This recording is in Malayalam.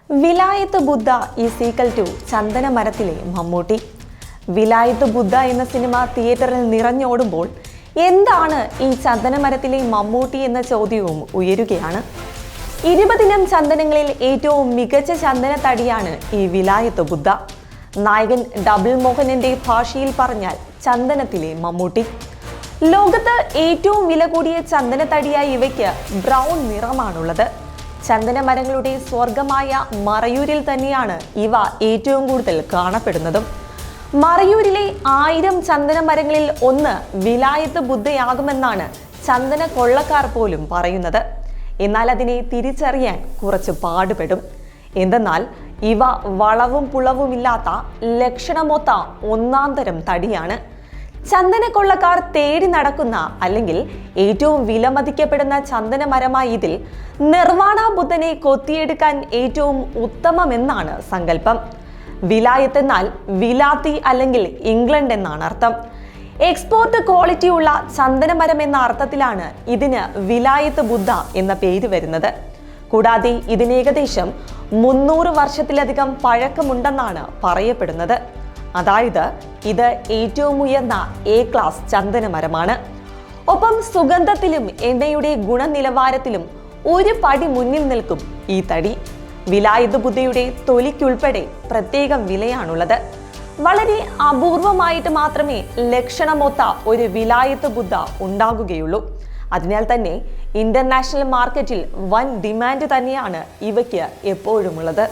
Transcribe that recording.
Vilayath Buddha is equal to ചന്ദന മരത്തിലെ മമ്മൂട്ടി. വിലായത്ത് ബുദ്ധ എന്ന സിനിമ തിയേറ്ററിൽ നിറഞ്ഞോടുമ്പോൾ എന്താണ് ഈ ചന്ദനമരത്തിലെ മമ്മൂട്ടി എന്ന ചോദ്യവും ഉയരുകയാണ്. 20 ചന്ദനങ്ങളിൽ ഏറ്റവും മികച്ച ചന്ദന തടിയാണ് ഈ വിലായത്ത് ബുദ്ധ. നായകൻ ഡബിൾ മോഹനന്റെ ഭാഷയിൽ പറഞ്ഞാൽ ചന്ദനത്തിലെ മമ്മൂട്ടി. ലോകത്ത് ഏറ്റവും വില കൂടിയ ചന്ദന തടിയായ ഇവയ്ക്ക് ബ്രൗൺ നിറമാണുള്ളത്. ചന്ദന മരങ്ങളുടെ സ്വർഗമായ മറയൂരിൽ തന്നെയാണ് ഇവ ഏറ്റവും കൂടുതൽ കാണപ്പെടുന്നതും. മറയൂരിലെ 1000 ചന്ദന മരങ്ങളിൽ ഒന്ന് വിലായത്ത് ബുദ്ധയാകുമെന്നാണ് ചന്ദന കൊള്ളക്കാർ പോലും പറയുന്നത്. എന്നാൽ അതിനെ തിരിച്ചറിയാൻ കുറച്ച് പാടുപെടും. എന്തെന്നാൽ ഇവ വളവും പുളവുമില്ലാത്ത ലക്ഷണമൊത്ത ഒന്നാന്തരം തടിയാണ്. ചന്ദന കൊള്ളക്കാർ തേടി നടക്കുന്ന അല്ലെങ്കിൽ ഏറ്റവും വിലമതിക്കപ്പെടുന്ന ചന്ദന മരമായി ഇതിൽ നിർവാണ ബുദ്ധനെ കൊത്തിയെടുക്കാൻ ഏറ്റവും ഉത്തമമെന്നാണ് സങ്കല്പം. വിലായത്ത് എന്നാൽ വിലാത്തി അല്ലെങ്കിൽ ഇംഗ്ലണ്ട് എന്നാണ് അർത്ഥം. എക്സ്പോർട്ട് ക്വാളിറ്റി ഉള്ള ചന്ദനമരം എന്ന അർത്ഥത്തിലാണ് ഇതിന് വിലായത്ത് ബുദ്ധ എന്ന പേര് വരുന്നത്. കൂടാതെ ഇതിന് ഏകദേശം 300 വർഷത്തിലധികം പഴക്കമുണ്ടെന്നാണ് പറയപ്പെടുന്നത്. അതായത് ഇത് ഏറ്റവും ഉയർന്ന A ക്ലാസ് ചന്ദനമരമാണ്. ഒപ്പം സുഗന്ധത്തിലും എണ്ണയുടെ ഗുണനിലവാരത്തിലും ഒരു പടി മുന്നിൽ നിൽക്കും ഈ തടി. വിലായത്ത് ബുദ്ധയുടെ തൊലിക്കുൾപ്പെടെ പ്രത്യേകം വിലയാണുള്ളത്. വളരെ അപൂർവമായിട്ട് മാത്രമേ ലക്ഷണമൊത്ത ഒരു വിലായത്ത് ബുദ്ധ ഉണ്ടാകുകയുള്ളൂ. അതിനാൽ തന്നെ ഇന്റർനാഷണൽ മാർക്കറ്റിൽ വൻ ഡിമാൻഡ് തന്നെയാണ് ഇവയ്ക്ക് എപ്പോഴുമുള്ളത്.